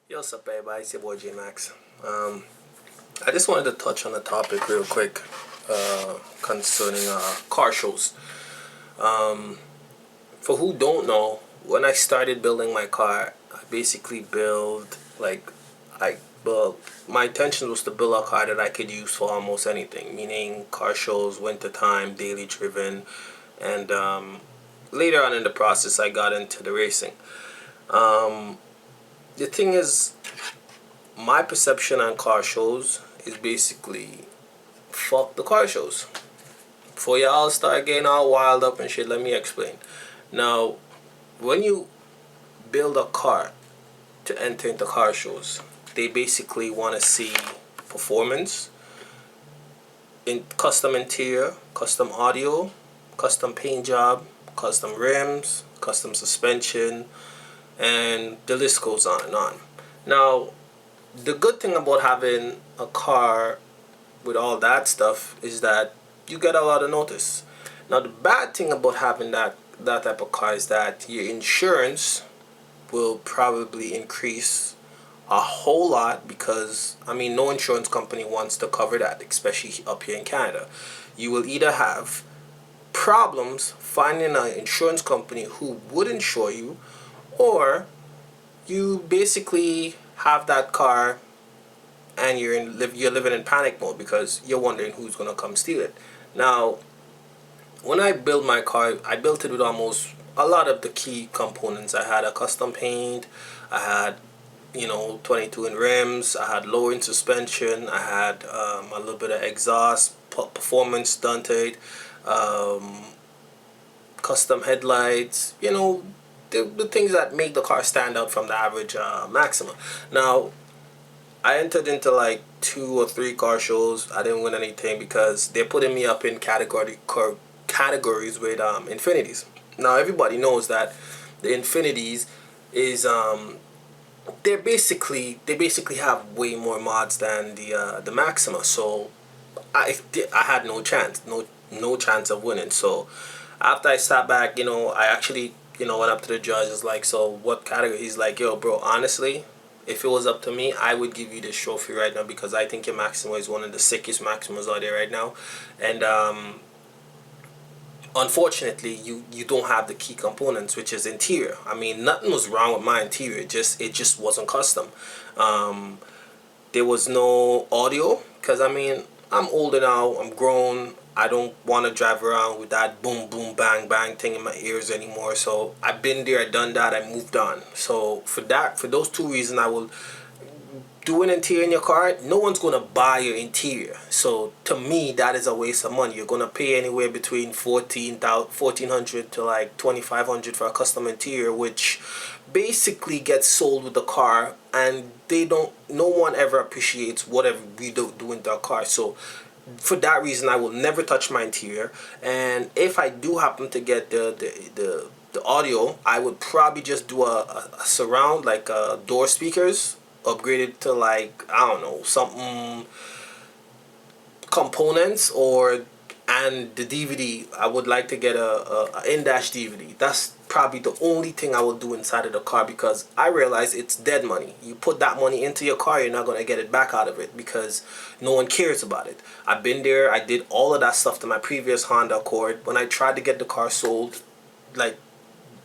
Yo, what's up, everybody? It's your boy J Max. I just wanted to touch on a topic real quick concerning car shows. For who don't know, when I started building my car, I basically build like I well, my intention was to build a car that I could use for almost anything, meaning car shows, wintertime, daily driven, and later on in the process, I got into the racing. Um, the thing is, my perception on car shows is basically fuck the car shows. Before y'all start getting all wild up and shit, let me explain. Now, when you build a car to enter into car shows, they basically want to see performance, in custom interior, custom audio, custom paint job, custom rims, custom suspension, and the list goes on and on. Now, the good thing about having a car with all that stuff is that you get a lot of notice. Now, the bad thing about having that type of car is that your insurance will probably increase a whole lot because no insurance company wants to cover that, especially up here in Canada. You will either have problems finding an insurance company who would insure you, or you basically have that car and you're living in panic mode because you're wondering who's gonna come steal it. Now, when I built my car, I built it with almost a lot of the key components. I had a custom paint, I had 22 in rims, I had lowering suspension, I had a little bit of exhaust, performance stunted, um, custom headlights. The things that make the car stand out from the average Maxima. Now, I entered into like 2 or 3 car shows. I didn't win anything because they're putting me up in categories with Infinities. Now everybody knows that the Infinities is they basically have way more mods than the Maxima. So I had no chance of winning. So after I sat back, I actually went up to the judge. Is like, so what category? He's like, yo, bro, honestly, if it was up to me, I would give you this trophy right now because I think your Maxima is one of the sickest Maximas out there right now. And unfortunately, you don't have the key components, which is interior. Nothing was wrong with my interior. It just wasn't custom. Um, there was no audio because I'm older now. I'm grown. I don't want to drive around with that boom boom bang bang thing in my ears anymore. So I've been there, I done that, I moved on. So for those 2 reasons, I will do an interior in your car. No one's gonna buy your interior. So to me, that is a waste of money. You're gonna pay anywhere between 1400 to like 2500 for a custom interior, which basically gets sold with the car, and no one ever appreciates whatever we do into a car. So for that reason, I will never touch my interior. And if I do happen to get the audio, I would probably just do a surround, like door speakers, upgraded to like, I don't know, something components, or and the DVD, I would like to get a in-dash DVD. That's probably the only thing I will do inside of the car because I realize it's dead money. You put that money into your car, you're not going to get it back out of it because no one cares about it. I've been there. I did all of that stuff to my previous Honda Accord. When I tried to get the car sold, like,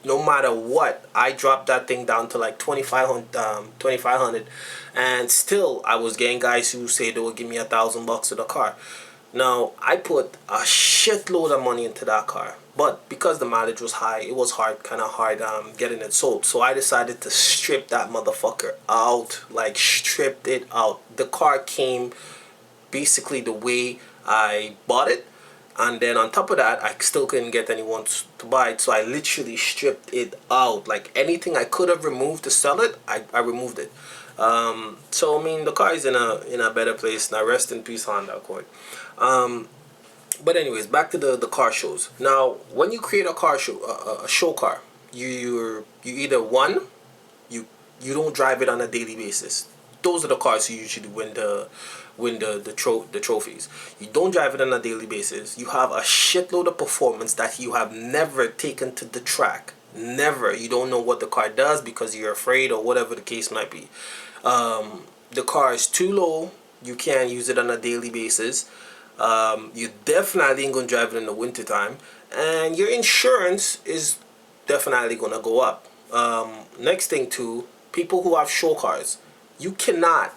no matter what, I dropped that thing down to like 2500, and still I was getting guys who say they would give me $1,000 for the car. Now, I put a shitload of money into that car, but because the mileage was high, it was kind of hard getting it sold. So I decided to strip that motherfucker out, like stripped it out. The car came basically the way I bought it, and then on top of that, I still couldn't get anyone to buy it. So I literally stripped it out. Like anything I could have removed to sell it, I removed it. So the car is in a better place now. Rest in peace, Honda Accord. But anyways, back to the car shows. Now, when you create a car show, a show car, you either one, you don't drive it on a daily basis. Those are the cars who usually win the trophies. You don't drive it on a daily basis. You have a shitload of performance that you have never taken to the track Never. You don't know what the car does because you're afraid or whatever the case might be. The car is too low. You can't use it on a daily basis. You definitely ain't gonna drive it in the wintertime. And your insurance is definitely gonna go up. Next thing too, people who have show cars, you cannot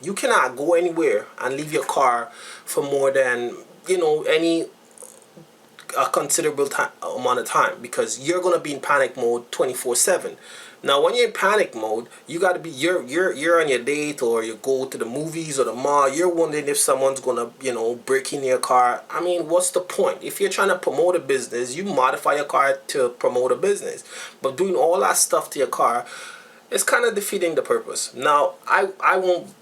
you cannot go anywhere and leave your car for more than any a considerable amount of time, because you're gonna be in panic mode 24/7. Now, when you're in panic mode, you gotta be you're on your date or you go to the movies or the mall. You're wondering if someone's gonna break in your car. I mean, what's the point? If you're trying to promote a business, you modify your car to promote a business. But doing all that stuff to your car, it's kind of defeating the purpose. Now, I won't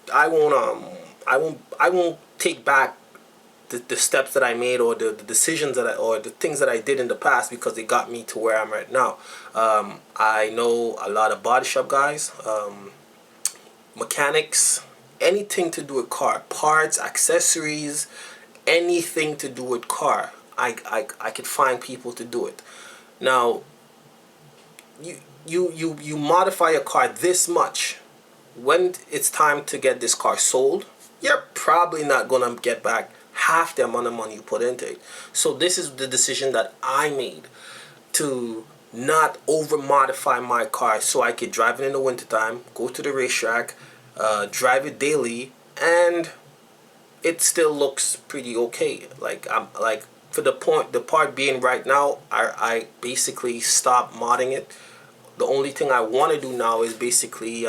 take back the steps that I made, or the decisions or the things that I did in the past, because they got me to where I'm right now. I know a lot of body shop guys, mechanics, anything to do with car parts, accessories, anything to do with car. I could find people to do it. Now, you modify a car this much. When it's time to get this car sold, you're probably not gonna get back half the amount of money you put into it. So this is the decision that I made, to not over modify my car so I could drive it in the wintertime, go to the racetrack, drive it daily, and it still looks pretty okay. Like for the part being right now, I basically stopped modding it. The only thing I want to do now is basically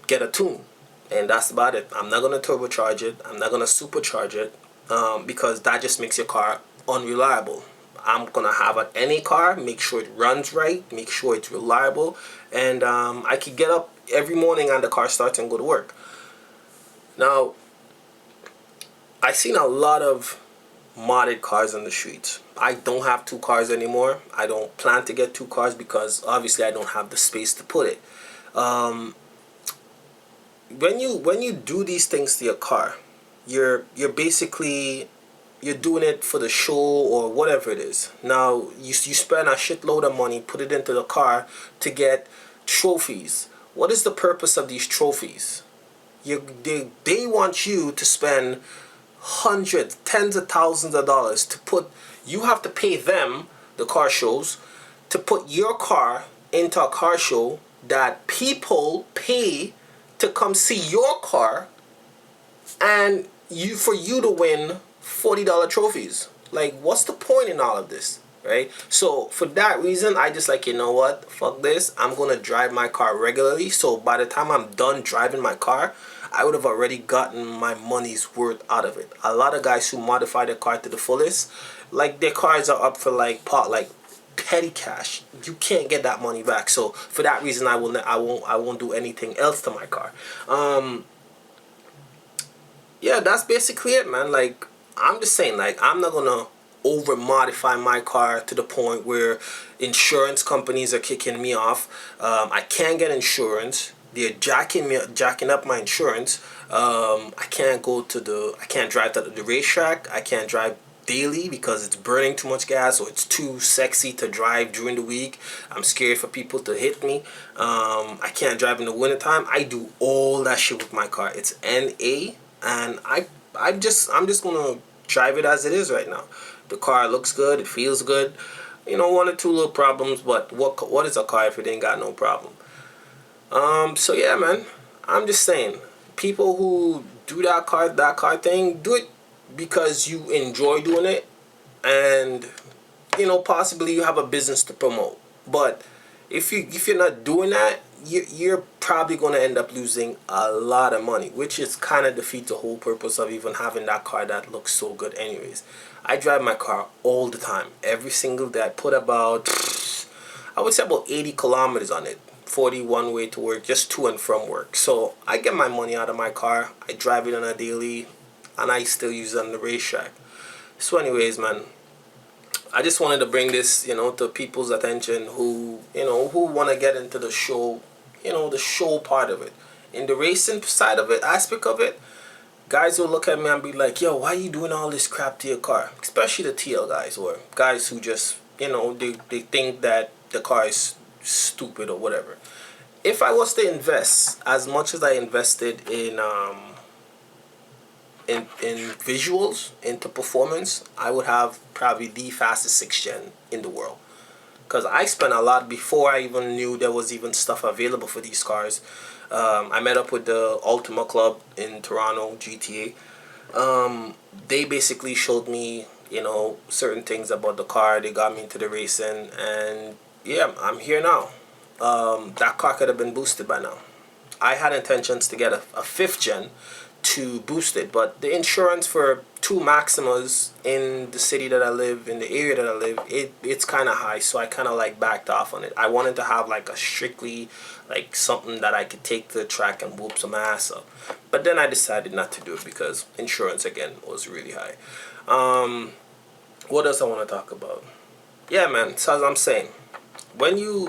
get a tune, and that's about it. I'm not gonna turbocharge it. I'm not gonna supercharge it, because that just makes your car unreliable. I'm gonna have any car, make sure it runs right, make sure it's reliable, and I could get up every morning and the car starts and go to work. Now, I've seen a lot of modded cars on the streets. I don't have two cars anymore. I don't plan to get two cars because obviously I don't have the space to put it. When you do these things to your car, you're basically you're doing it for the show or whatever it is. Now you spend a shitload of money, put it into the car to get trophies. What is the purpose of these trophies? They want you to spend hundreds, tens of thousands of dollars to put. You have to pay them, the car shows, to put your car into a car show that people pay to come see your car, and for you to win $40 trophies. Like, what's the point in all of this, right? So for that reason, I just like, you know what, fuck this. I'm gonna drive my car regularly, so by the time I'm done driving my car, I would have already gotten my money's worth out of it. A lot of guys who modify their car to the fullest, like, their cars are up for like petty cash. You can't get that money back. So for that reason, I won't do anything else to my car. Yeah, that's basically it, man. Like, I'm just saying, like, I'm not gonna over modify my car to the point where insurance companies are kicking me off. I can't get insurance. They're jacking up my insurance. I can't drive to the racetrack. I can't drive daily because it's burning too much gas, or it's too sexy to drive during the week. I'm scared for people to hit me. I can't drive in the wintertime. I do all that shit with my car. It's NA, and I'm just gonna drive it as it is right now. The car looks good, it feels good. One or two little problems, but what is a car if it ain't got no problem? So yeah, man, I'm just saying, people who do that car thing, do it because you enjoy doing it, and possibly you have a business to promote. But if you're not doing that, you're probably going to end up losing a lot of money, which is kind of defeats the whole purpose of even having that car that looks so good anyways. I drive my car all the time, every single day. I put about, I would say, about 80 kilometers on it. 40 one way to work, just to and from work. So I get my money out of my car. I drive it on a daily, and I still use it on the racetrack. So anyways, man, I just wanted to bring this, to people's attention who want to get into the show, the show part of it. In the racing side of it, aspect of it, guys will look at me and be like, yo, why are you doing all this crap to your car? Especially the TL guys, or guys who just, they think that the car is stupid or whatever. If I was to invest as much as I invested in visuals, into performance, I would have probably the fastest 6th gen in the world. Because I spent a lot before I even knew there was even stuff available for these cars. I met up with the Ultima Club in Toronto, GTA. They basically showed me, you know, certain things about the car. They got me into the racing, and yeah, I'm here now. That car could have been boosted by now. I had intentions to get a 5th gen to boost it, but the insurance for 2 Maximas in the city that I live, in the area that I live, it's kind of high, so I kind of like backed off on it. I wanted to have like a strictly like something that I could take to the track and whoop some ass up, but then I decided not to do it because insurance again was really high. What else I want to talk about? Yeah, man, so as I'm saying, when you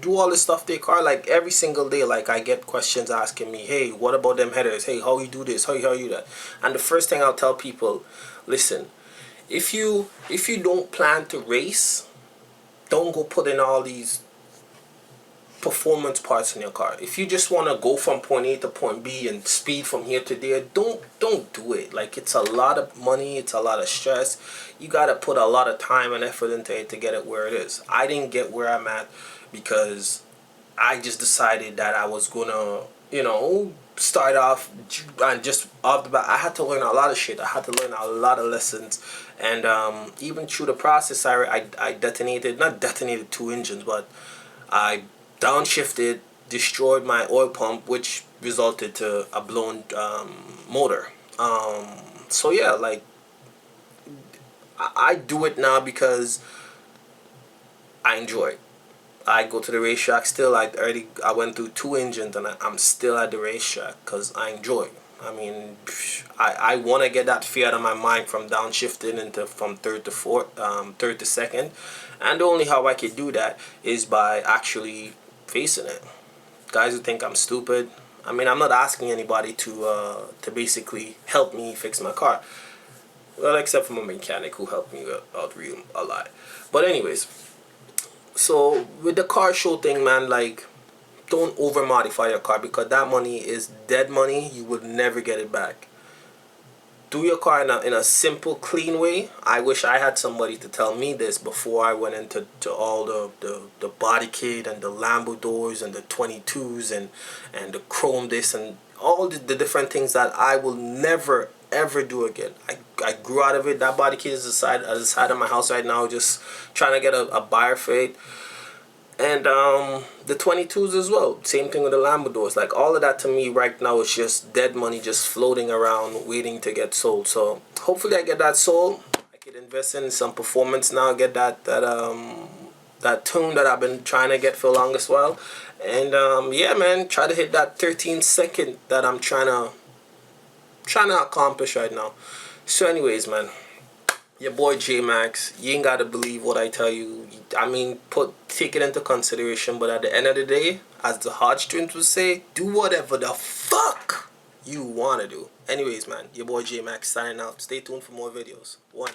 do all this stuff to your car, like every single day, like I get questions asking me, hey, what about them headers? Hey, how you do this? How you do that? And the first thing I'll tell people, listen, if you don't plan to race, don't go put in all these performance parts in your car. If you just want to go from point A to point B and speed from here to there, don't do it. Like, it's a lot of money, it's a lot of stress. You got to put a lot of time and effort into it to get it where it is. I didn't get where I'm at because I just decided that I was gonna, you know, start off and just off the bat. I had to learn a lot of shit. I had to learn a lot of lessons, and even through the process, I detonated, not detonated 2 engines, but I downshifted, destroyed my oil pump, which resulted to a blown motor. So yeah, like I do it now because I enjoy it. I go to the racetrack still. I went through 2 engines and I'm still at the racetrack because I enjoy it. I mean, I want to get that fear out of my mind from downshifting into from third to second, and the only how I could do that is by actually facing it. Guys who think I'm stupid, I mean, I'm not asking anybody to basically help me fix my car. Well, except for my mechanic who helped me out real a lot. But anyways, so with the car show thing, man, like, don't over modify your car because that money is dead money. You will never get it back. Do your car in a simple, clean way. I wish I had somebody to tell me this before I went into all the body kit and the Lambo doors and the 22s and the chrome this and all the different things that I will never ever do again. I grew out of it. That body kit is at the side of my house right now, just trying to get a buyer for it. And the 22s as well. Same thing with the Lambo doors. Like, all of that to me right now is just dead money, just floating around waiting to get sold. So hopefully I get that sold. I could invest in some performance now, get that tune that I've been trying to get for the longest while. And yeah, man, try to hit that 13-second that I'm trying to accomplish right now. So anyways, man, your boy J Max, you ain't gotta believe what I tell you. I mean, take it into consideration, but at the end of the day, as the Hodgkins would say, do whatever the fuck you wanna do. Anyways, man, your boy J Max signing out. Stay tuned for more videos. 1.